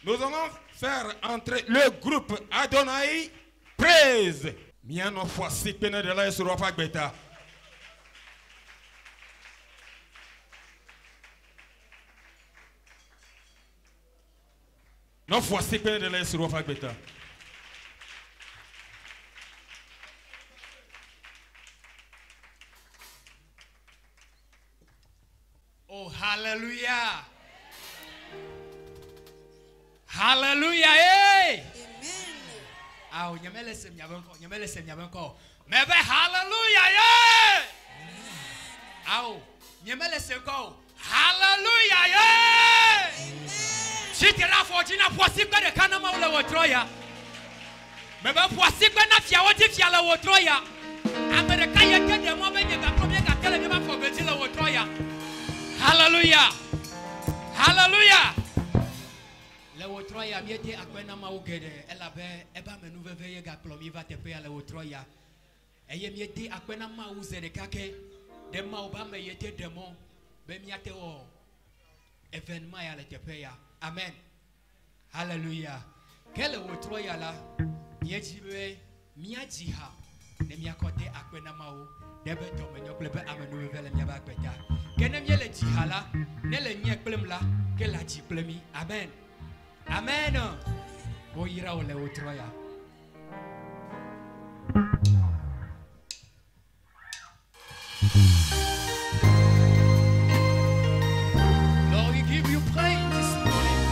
Nous allons faire entrer le groupe Adonai Praise. Miano foisi pene de la sur pas beta. Non foisi pene de la sur pas beta. Oh, hallelujah. Hallelujah. Hey. Amen. Nyamele sem nyabanko. Mebe hallelujah. Yeah. Nyamele sem ko. Hallelujah. Yeah. Chitira fortina posikwe de kanama ule wotroya. Mebe posikwe na fia woti fia la wotroya. Amerika yeke de mo be ga problem ga tele me ba for beti la wotroya. Hallelujah. Hallelujah. Le wotroya miete akwena ma ugede elabe eba menu veve ga plomi va te pe le wotroya. Eye miete akwena ma uzere kake de ma oba me yete demo be miate o evenement ya le te pe ya. Amen. Hallelujah. Kele wotroya la mietiwe miajiha ne miakote akwena ma o debe to menyo klebe amenu veve le miaba kweta. Kenem yele jihala nele nye klem la ke la ji klemi. Amen. Amen. Boira ole wotroya. Lord, we give you praise this morning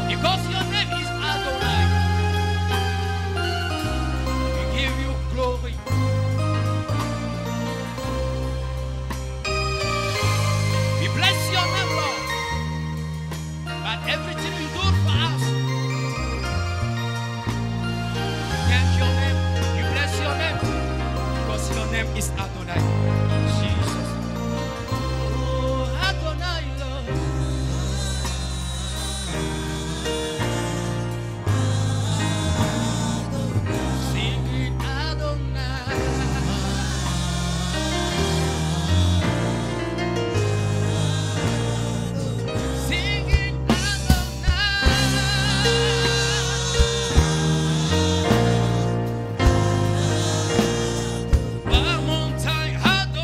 because your name is Adonai. We give you glory. We bless your name, Lord. But everything you do for us, thank your name. You bless your name because your name is Adonai. Jesus. Oh, Adonai, Lord. Sing it, Adonai. Sing it, Adonai. One more time, Adonai.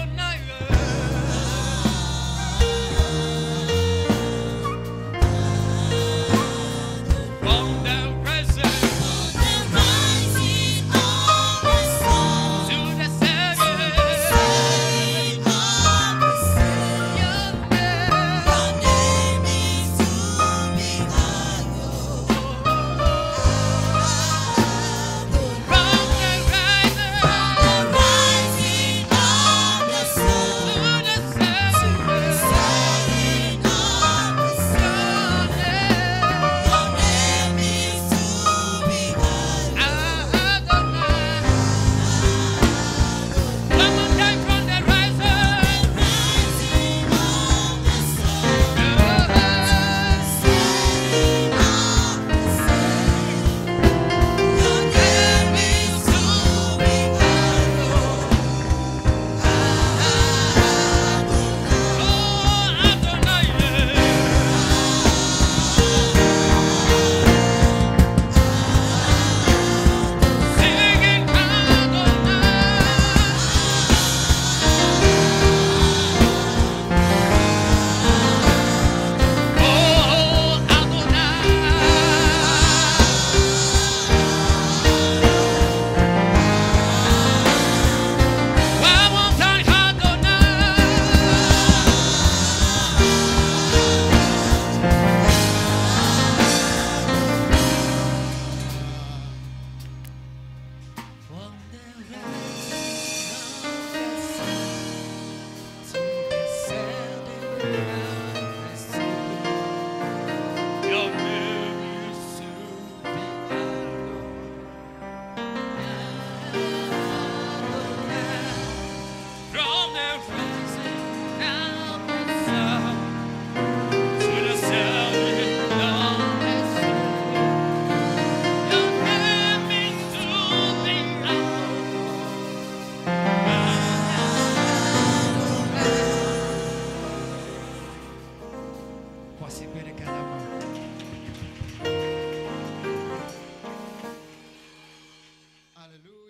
Hallelujah.